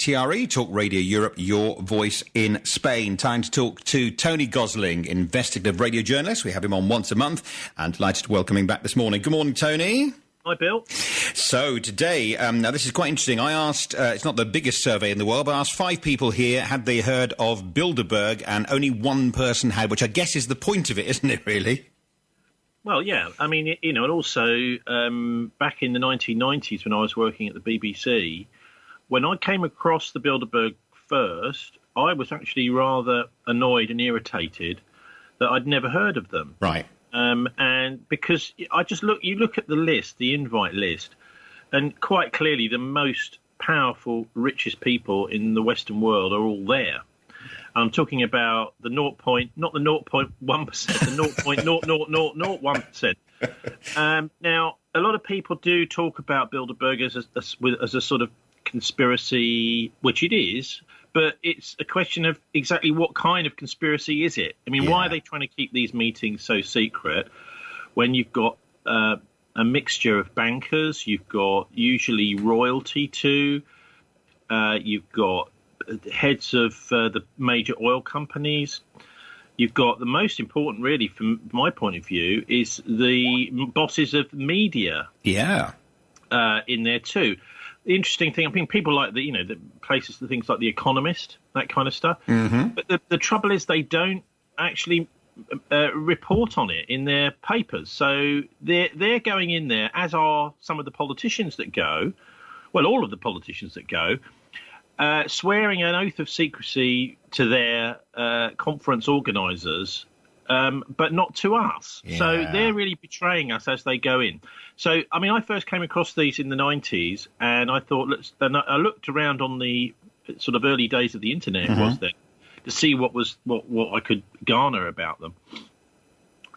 TRE, Talk Radio Europe, your voice in Spain. Time to talk to Tony Gosling, investigative radio journalist. We have him on once a month, and delighted to welcome him back this morning. Good morning, Tony. Hi, Bill. So today, now this is quite interesting. I asked, it's not the biggest survey in the world, but I asked 5 people here, had they heard of Bilderberg, and only one person had, which I guess is the point of it, isn't it, really? Well, yeah. I mean, and also back in the 1990s when I was working at the BBC, when I came across the Bilderberg first, I was actually rather annoyed and irritated that I'd never heard of them. Right. And because you look at the list, the invite list, and quite clearly the most powerful, richest people in the Western world are all there. I'm talking about the not the 0.1%, the 0.00001%. Now, a lot of people do talk about Bilderberg as a sort of conspiracy, which it is, but it's a question of exactly what kind of conspiracy is it? I mean, why are they trying to keep these meetings so secret when you've got a mixture of bankers, you've got usually royalty too, you've got heads of the major oil companies. You've got the most important, really, from my point of view, is the bosses of media. Yeah, in there too. The interesting thing, I mean, people like the places, the things like The Economist, that kind of stuff. Mm-hmm. But the trouble is, they don't actually report on it in their papers. So they're going in there, as are some of the politicians that go. Well, all of the politicians that go. Swearing an oath of secrecy to their conference organisers, but not to us. Yeah. So they're really betraying us as they go in. So, I mean, I first came across these in the 90s, and I thought, I looked around on the sort of early days of the internet, was there, to see what I could garner about them.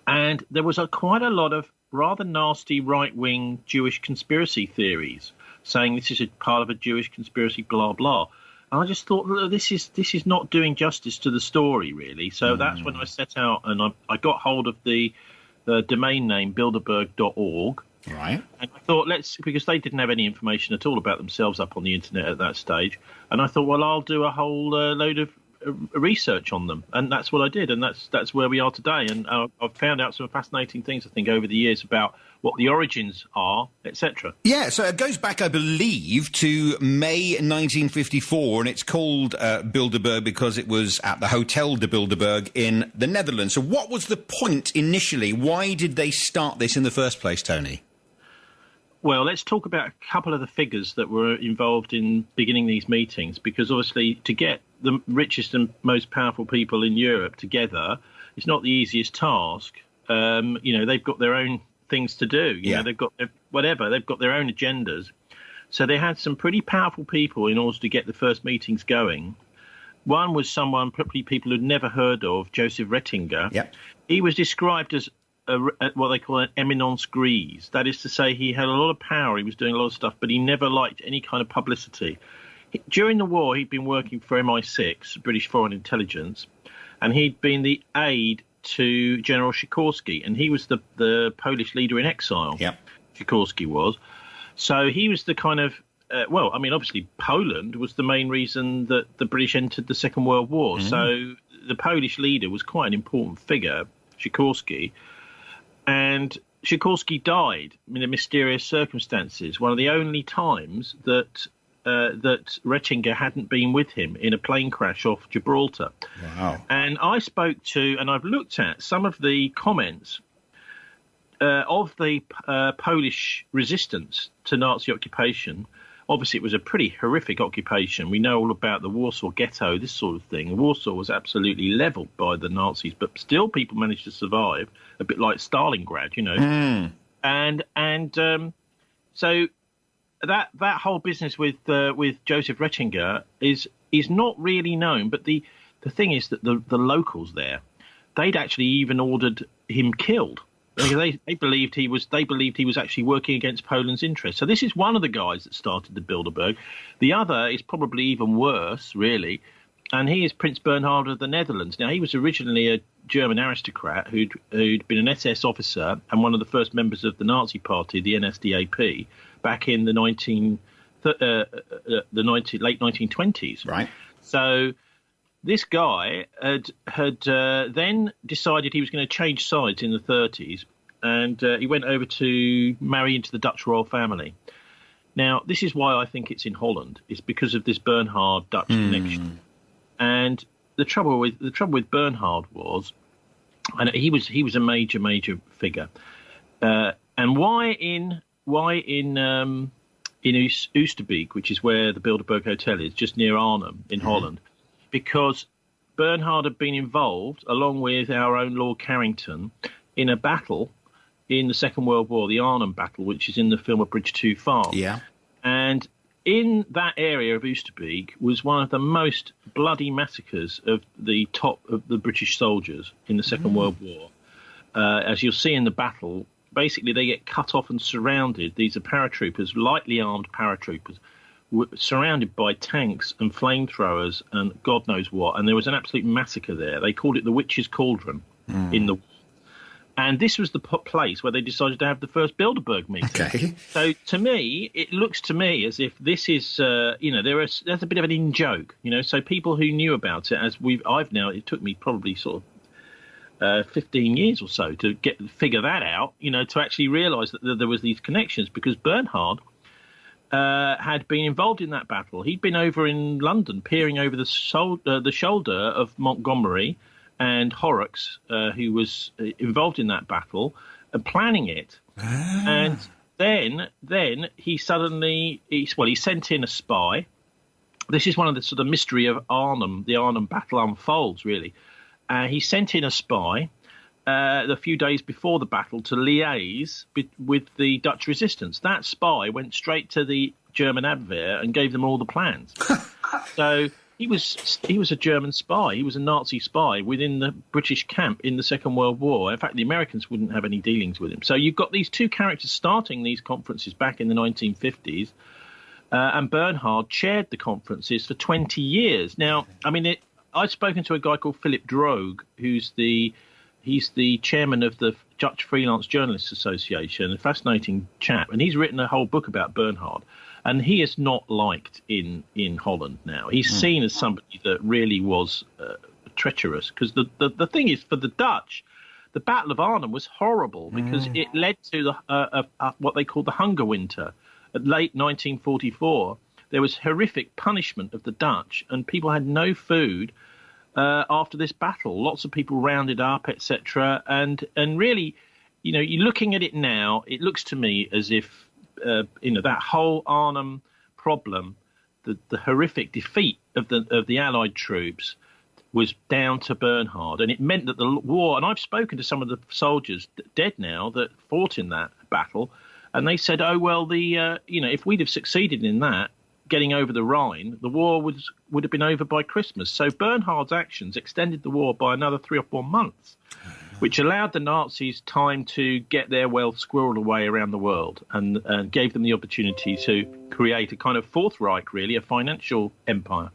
And there was quite a lot of rather nasty right-wing Jewish conspiracy theories, saying this is a part of a Jewish conspiracy, blah, blah. And I just thought, look, this is not doing justice to the story, really. So that's when I set out, and I got hold of the domain name Bilderberg.org. Right. And I thought, because they didn't have any information at all about themselves up on the internet at that stage. And I thought, well, I'll do a whole load of research on them, and that's what I did, and that's where we are today. And I've found out some fascinating things, I think, over the years about what the origins are, etc. Yeah, so it goes back, I believe, to May 1954, and it's called Bilderberg because it was at the Hotel de Bilderberg in the Netherlands. So what was the point initially? Why did they start this in the first place, Tony? Well, let's talk about a couple of the figures that were involved in beginning these meetings, because obviously to get the richest and most powerful people in Europe together is not the easiest task. They've got their own things to do. You know, they've got they've got their own agendas. So they had some pretty powerful people in order to get the first meetings going. One was someone probably people who'd never heard of, Joseph Ratzinger. Yep. He was described as what they call an eminence grise. That is to say, he had a lot of power, he was doing a lot of stuff, but he never liked any kind of publicity. During the war, he'd been working for MI6, British Foreign Intelligence, and he'd been the aide to General Sikorski, and he was the Polish leader in exile. Yeah, Sikorski was. So he was the kind of, obviously Poland was the main reason that the British entered the Second World War. Mm. So the Polish leader was quite an important figure, Sikorski. And Sikorski died in mysterious circumstances. One of the only times that Ratzinger hadn't been with him in a plane crash off Gibraltar. Wow. And I spoke to, and I've looked at some of the comments of the Polish resistance to Nazi occupation. Obviously, it was a pretty horrific occupation. We know all about the Warsaw Ghetto, this sort of thing. Warsaw was absolutely levelled by the Nazis, but still people managed to survive, a bit like Stalingrad, you know. Mm. And so that whole business with Joseph Ratzinger is not really known. But the thing is that the locals there, they'd actually even ordered him killed. They believed he was actually working against Poland's interests. So this is one of the guys that started the Bilderberg. The other is probably even worse, really, and he is Prince Bernhard of the Netherlands. Now, he was originally a German aristocrat who'd been an SS officer and one of the first members of the Nazi Party, the NSDAP, back in the 1930s late 1920s. Right. So this guy had then decided he was going to change sides in the 30s, and he went over to marry into the Dutch royal family. Now, this is why I think it's in Holland. It's because of this Bernhard Dutch connection. And the trouble with Bernhard was, and he was a major figure. And why in Oosterbeek, which is where the Bilderberg Hotel is, just near Arnhem in Holland, because Bernhard had been involved, along with our own Lord Carrington, in a battle in the Second World War, the Arnhem Battle, which is in the film A Bridge Too Far. Yeah. And in that area of Oosterbeek was one of the most bloody massacres of the top of the British soldiers in the Second World War. As you'll see in the battle, basically they get cut off and surrounded. These are paratroopers, lightly armed paratroopers, surrounded by tanks and flamethrowers and God knows what. And there was an absolute massacre there. They called it the Witch's Cauldron in the war. And this was the place where they decided to have the first Bilderberg meeting. Okay. So to me, it looks to me as if this is, there's a bit of an in-joke, So people who knew about it, it took me probably sort of 15 years or so to figure that out, to actually realise that there was these connections, because Bernhard had been involved in that battle. He'd been over in London, peering over the shoulder of Montgomery and Horrocks, who was involved in that battle, and planning it. And then he suddenly, he sent in a spy. This is one of the sort of mystery of Arnhem. The Arnhem battle unfolds, really. He sent in a spy a few days before the battle to liaise with the Dutch resistance. That spy went straight to the German Abwehr and gave them all the plans. So he was a German spy. He was a Nazi spy within the British camp in the Second World War. In fact, the Americans wouldn't have any dealings with him. So you've got these two characters starting these conferences back in the 1950s, and Bernhard chaired the conferences for 20 years. Now, I mean, I've spoken to a guy called Philip Droog, he's the chairman of the Dutch Freelance Journalists Association, a fascinating chap, and he's written a whole book about Bernhard. And he is not liked in Holland now. He's seen as somebody that really was treacherous, because the thing is, for the Dutch, the Battle of Arnhem was horrible because it led to what they called the Hunger Winter. At late 1944, there was horrific punishment of the Dutch, and people had no food after this battle. Lots of people rounded up, etc. And really, you're looking at it now, it looks to me as if that whole Arnhem problem, the horrific defeat of the Allied troops, was down to Bernhard, and it meant that the war. And I've spoken to some of the soldiers dead now that fought in that battle, and they said, "Oh well, if we'd have succeeded in that, getting over the Rhine, the war would have been over by Christmas." So Bernhard's actions extended the war by another 3 or 4 months, which allowed the Nazis time to get their wealth squirreled away around the world, and gave them the opportunity to create a kind of Fourth Reich, really, a financial empire.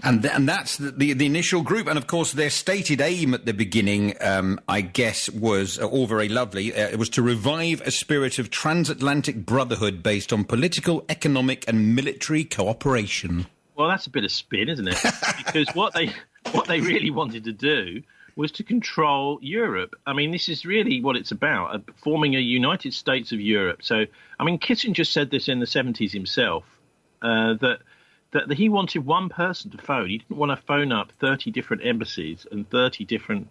And that's the initial group. And, of course, their stated aim at the beginning, I guess, was all very lovely. It was to revive a spirit of transatlantic brotherhood based on political, economic and military cooperation. Well, that's a bit of spin, isn't it? Because what they really wanted to do was to control Europe. I mean, this is really what it's about, forming a United States of Europe. So, I mean, Kissinger said this in the 70s himself, that he wanted one person to phone. He didn't want to phone up 30 different embassies and 30 different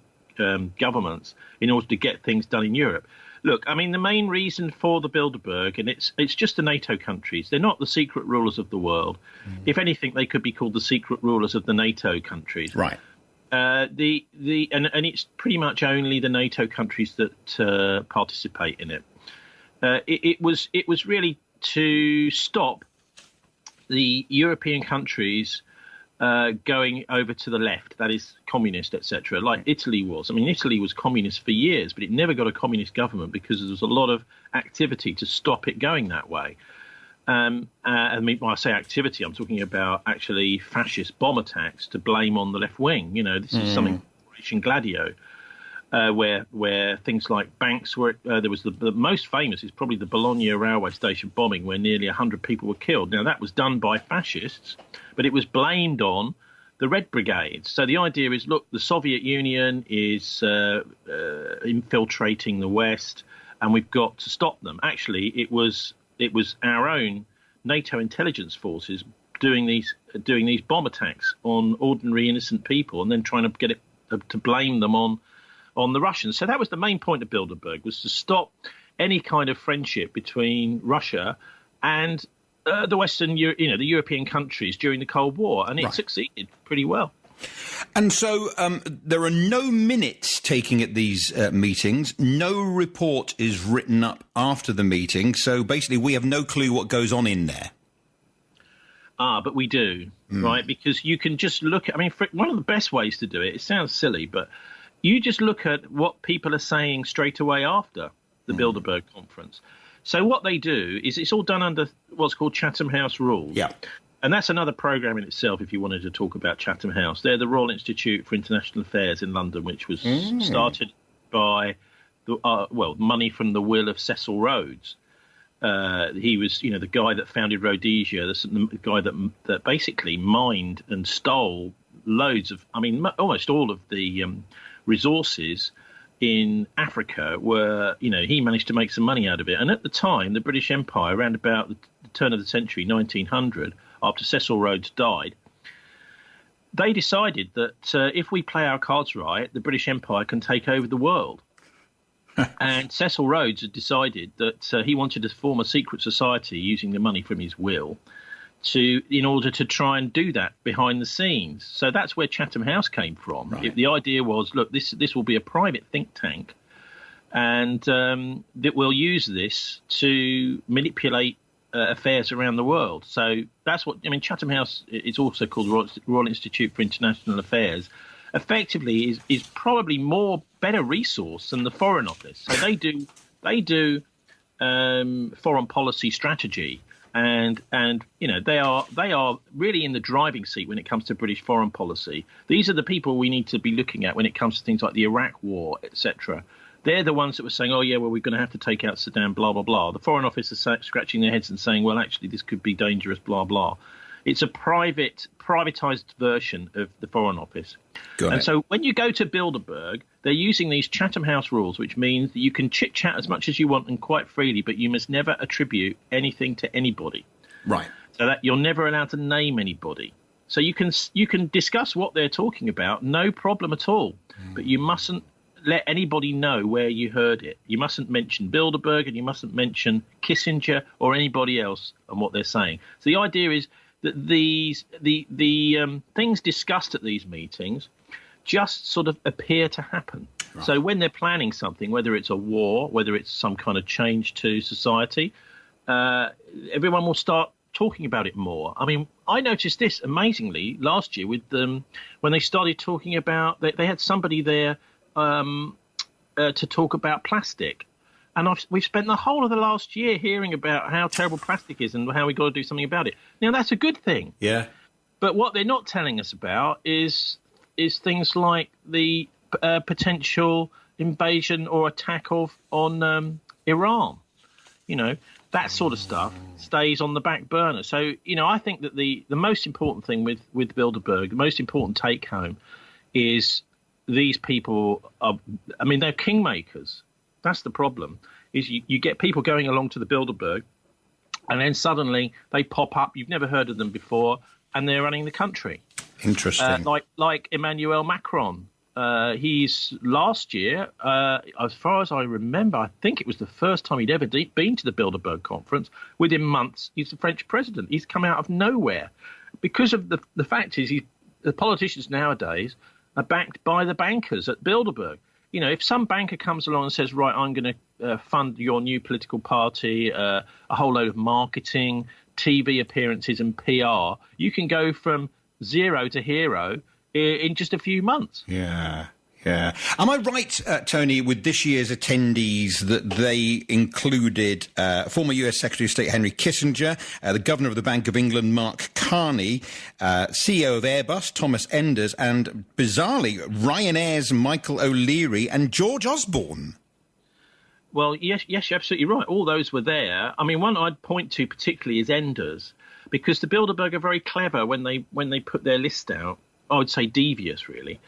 governments in order to get things done in Europe. Look, I mean, the main reason for the Bilderberg, and it's just the NATO countries. They're not the secret rulers of the world. If anything, they could be called the secret rulers of the NATO countries. Right. And it's pretty much only the NATO countries that participate in it. It was really to stop the European countries going over to the left, that is communist, etc., like Italy was. I mean, Italy was communist for years, but it never got a communist government because there was a lot of activity to stop it going that way. I mean, when I say activity, I'm talking about actually fascist bomb attacks to blame on the left wing. This is something Operation Gladio. where things like banks were. There was the most famous is probably the Bologna railway station bombing, where nearly 100 people were killed. Now, that was done by fascists, but it was blamed on the Red Brigades. So the idea is, look, the Soviet Union is infiltrating the West, and we've got to stop them. Actually, it was our own NATO intelligence forces doing these bomb attacks on ordinary innocent people, and then trying to get it to blame them on the Russians. So that was the main point of Bilderberg, was to stop any kind of friendship between Russia and the Western, the European countries during the Cold War, and it succeeded pretty well. And so there are no minutes taking at these meetings. No report is written up after the meeting. So basically, we have no clue what goes on in there. But we do, right? Because you can just look at, one of the best ways to do it, it sounds silly, but you just look at what people are saying straight away after the Bilderberg conference. So what they do is it's all done under what's called Chatham House rules. Yeah. And that's another programme in itself if you wanted to talk about Chatham House. They're the Royal Institute for International Affairs in London, which was started by money from the will of Cecil Rhodes. He was, the guy that founded Rhodesia, the guy that basically mined and stole loads of, almost all of the resources in Africa were, he managed to make some money out of it. And at the time, the British Empire, around about the turn of the century, 1900, after Cecil Rhodes died, they decided that if we play our cards right, the British Empire can take over the world. And Cecil Rhodes had decided that he wanted to form a secret society using the money from his will in order to try and do that behind the scenes. So that's where Chatham House came from. Right. The idea was, look, this will be a private think tank, and that we'll use this to manipulate affairs around the world. So that's what Chatham House is also called Royal Institute for International Affairs. Effectively, is probably better resource than the Foreign Office. So they do foreign policy strategy. And they are really in the driving seat when it comes to British foreign policy. These are the people we need to be looking at when it comes to things like the Iraq War, etc. They're the ones that were saying, oh, yeah, well, we're going to have to take out Saddam, blah, blah, blah. The Foreign Office is scratching their heads and saying, well, actually, this could be dangerous, blah, blah. It's a privatized version of the Foreign Office. So when you go to Bilderberg, they're using these Chatham House rules, which means that you can chit-chat as much as you want and quite freely, but you must never attribute anything to anybody. Right. So that you're never allowed to name anybody. So you can discuss what they're talking about, no problem at all. But you mustn't let anybody know where you heard it. You mustn't mention Bilderberg, and you mustn't mention Kissinger or anybody else and what they're saying. So the idea is that the things discussed at these meetings just sort of appear to happen. Right. So when they're planning something, whether it's a war, whether it's some kind of change to society, everyone will start talking about it more. I noticed this amazingly last year with them when they started talking about, they had somebody there to talk about plastic. And we've spent the whole of the last year hearing about how terrible plastic is and how we've got to do something about it. Now, that's a good thing. Yeah. But what they're not telling us about is things like the potential invasion or attack on Iran. That sort of stuff stays on the back burner. So, I think that the most important thing with Bilderberg, the most important take-home is these people they're kingmakers. That's the problem, is you get people going along to the Bilderberg, and then suddenly they pop up. You've never heard of them before, and they're running the country. Interesting. Like Emmanuel Macron. He's last year, as far as I remember, I think it was the first time he'd ever been to the Bilderberg conference. Within months, he's the French president. He's come out of nowhere. Because of the fact is, the politicians nowadays are backed by the bankers at Bilderberg. If some banker comes along and says, right, I'm going to fund your new political party, a whole load of marketing, TV appearances and PR, you can go from zero to hero in just a few months. Yeah. Yeah. Am I right, Tony, with this year's attendees that they included former US Secretary of State Henry Kissinger, the Governor of the Bank of England, Mark Carney, CEO of Airbus, Thomas Enders, and, bizarrely, Ryanair's Michael O'Leary and George Osborne? Well, yes, you're absolutely right. All those were there. I mean, one I'd point to particularly is Enders, because the Bilderberg are very clever when they put their list out. I would say devious, really.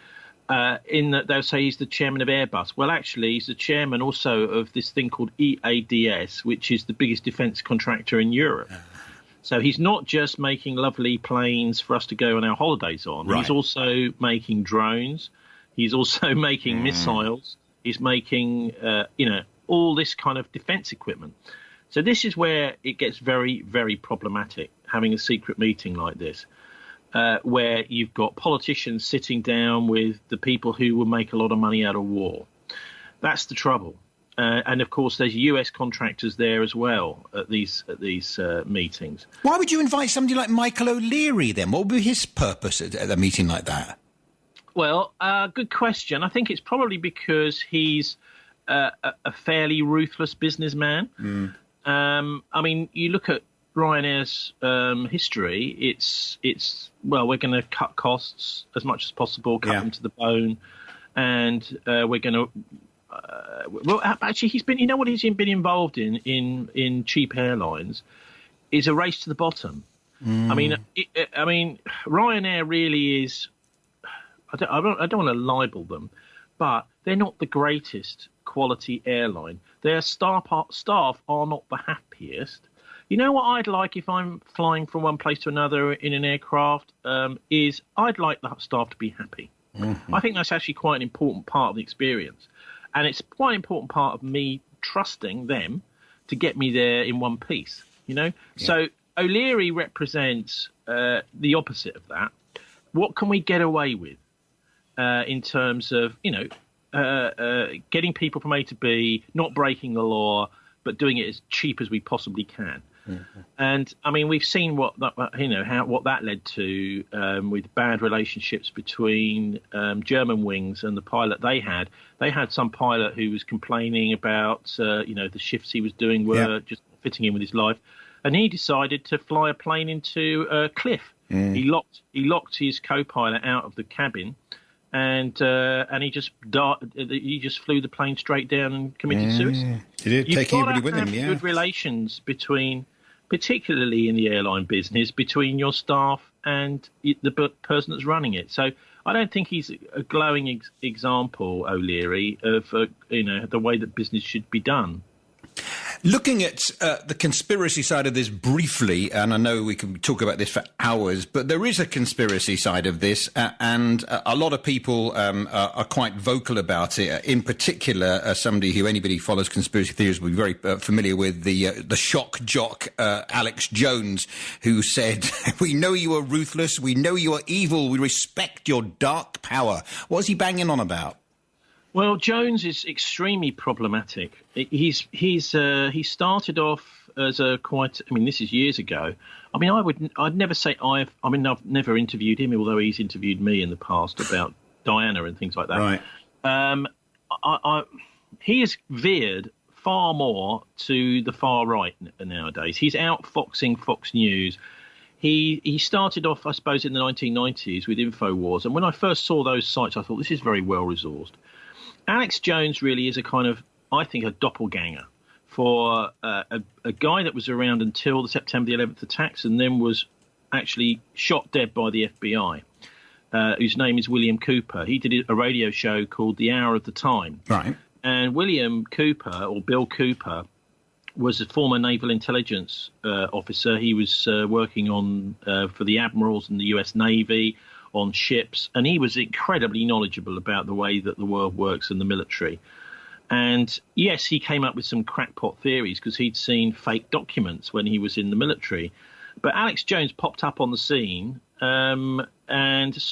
In that they'll say he's the chairman of Airbus. Well, actually, he's the chairman also of this thing called EADS, which is the biggest defence contractor in Europe. So he's not just making lovely planes for us to go on our holidays on. Right. He's also making drones. He's also making missiles. He's making, all this kind of defence equipment. So this is where it gets very, very problematic, having a secret meeting like this. Where you've got politicians sitting down with the people who will make a lot of money out of war. That's the trouble. And, of course, there's US contractors there as well at these meetings. Why would you invite somebody like Michael O'Leary, then? What would be his purpose at a meeting like that? Well, good question. I think it's probably because he's a fairly ruthless businessman. I mean, you look at Ryanair's history, it's we're going to cut costs as much as possible, cut them to the bone, and we're going to. Actually, he's been. You know what he's been involved in cheap airlines is a race to the bottom. I mean, Ryanair really is. I don't want to libel them, but they're not the greatest quality airline. Their staff are not the happiest. You know what I'd like if I'm flying from one place to another in an aircraft is I'd like the staff to be happy. I think that's actually quite an important part of the experience. And it's quite an important part of me trusting them to get me there in one piece, So O'Leary represents the opposite of that. What can we get away with in terms of, getting people from A to B, not breaking the law, but doing it as cheap as we possibly can? And I mean, we've seen what that led to with bad relationships between German wings and the pilot they had. They had some pilot who was complaining about the shifts he was doing were just fitting in with his life, and he decided to fly a plane into a cliff. He locked his co-pilot out of the cabin. And he just flew the plane straight down and committed suicide. He did, taking everybody with him. You've got to have good relations between, particularly in the airline business, between your staff and the person that's running it. So I don't think he's a glowing example, O'Leary, of the way that business should be done. Looking at the conspiracy side of this briefly, and I know we can talk about this for hours, but there is a conspiracy side of this, and a lot of people are quite vocal about it. In particular, somebody who anybody who follows conspiracy theories will be very familiar with, the shock jock Alex Jones, who said, "We know you are ruthless, we know you are evil, we respect your dark power." What's he banging on about? Well, Jones is extremely problematic. He started off as this is years ago. I mean, I'd never say I've never interviewed him, although he's interviewed me in the past about Diana and things like that. Right. He has veered far more to the far right nowadays. He's outfoxing Fox News. He started off, I suppose, in the 1990s with InfoWars. And when I first saw those sites, I thought, this is very well resourced. Alex Jones really is a kind of, I think, a doppelganger for a guy that was around until the September the 11th attacks and then was actually shot dead by the FBI, whose name is William Cooper. He did a radio show called The Hour of the Time. Right. And William Cooper, or Bill Cooper, was a former naval intelligence officer. He was working on for the admirals in the US Navy, on ships, and he was incredibly knowledgeable about the way that the world works in the military. And yes, he came up with some crackpot theories because he'd seen fake documents when he was in the military. But Alex Jones popped up on the scene and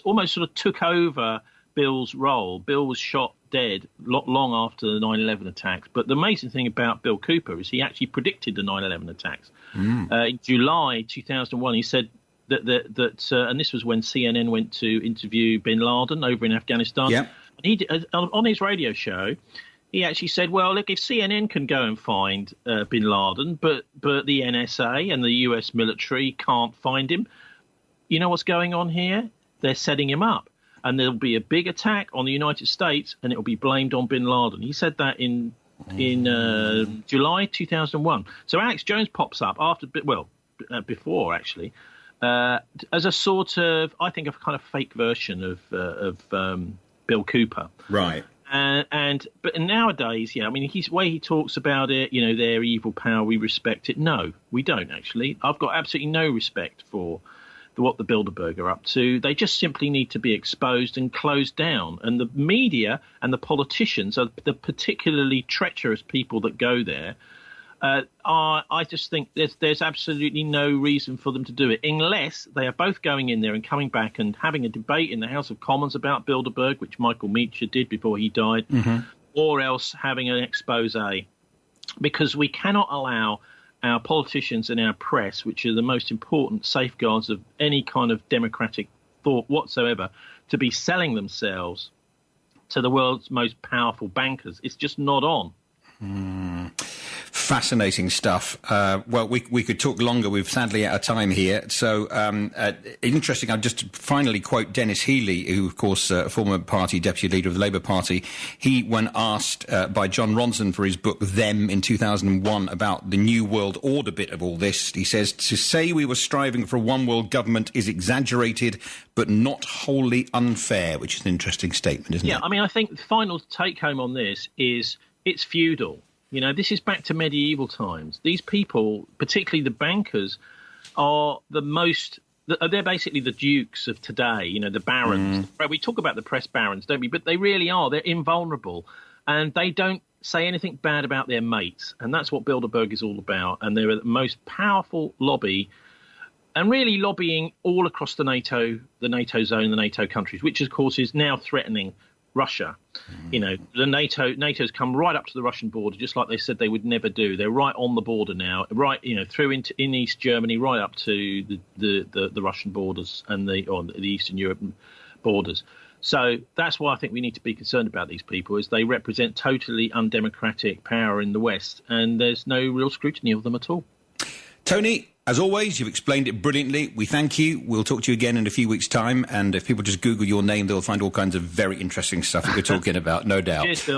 almost sort of took over Bill's role. Bill was shot dead long after the 9/11 attacks. But the amazing thing about Bill Cooper is he actually predicted the 9/11 attacks. In July 2001, he said that and this was when CNN went to interview bin Laden over in Afghanistan. Yep. On his radio show, he actually said, well, look, if CNN can go and find bin Laden, but the NSA and the US military can't find him, you know what's going on here? They're setting him up. And there'll be a big attack on the United States, and it'll be blamed on bin Laden. He said that in July 2001. So Alex Jones pops up before, actually, as a sort of, I think, a kind of fake version of Bill Cooper. Right. But nowadays, yeah, I mean, way he talks about it, you know, their evil power, we respect it. No, we don't, actually. I've got absolutely no respect for what the Bilderberg are up to. They just simply need to be exposed and closed down. And the media and the politicians are the particularly treacherous people that go there. I just think there's absolutely no reason for them to do it, unless they are both going in there and coming back and having a debate in the House of Commons about Bilderberg, which Michael Meacher did before he died, or else having an expose. Because we cannot allow our politicians and our press, which are the most important safeguards of any kind of democratic thought whatsoever, to be selling themselves to the world's most powerful bankers. It's just not on. Fascinating stuff. Well, we could talk longer. We're sadly out of time here. So interesting. I'll just finally quote Dennis Healey, who, of course, former party deputy leader of the Labour Party. He, when asked by John Ronson for his book Them in 2001 about the New World Order bit of all this, he says, to say we were striving for a one world government is exaggerated, but not wholly unfair, which is an interesting statement, isn't it? Yeah, I mean, I think the final take home on this is it's feudal. You know, this is back to medieval times. These people, particularly the bankers, are they're basically the dukes of today, you know, the barons. We talk about the press barons, don't we? But they really are. They're invulnerable. And they don't say anything bad about their mates. And that's what Bilderberg is all about. And they're the most powerful lobby, and really lobbying all across the NATO zone, the NATO countries, which, of course, is now threatening Russia. You know, the NATO's come right up to the Russian border, just like they said they would never do. They're right on the border now, right, you know, through in East Germany, right up to the Russian borders and the Eastern Europe borders. So that's why I think we need to be concerned about these people, is they represent totally undemocratic power in the West, and there's no real scrutiny of them at all. Tony, as always, you've explained it brilliantly. We thank you. We'll talk to you again in a few weeks' time. And if people just Google your name, they'll find all kinds of very interesting stuff that we're talking about, no doubt. Cheers, Phil.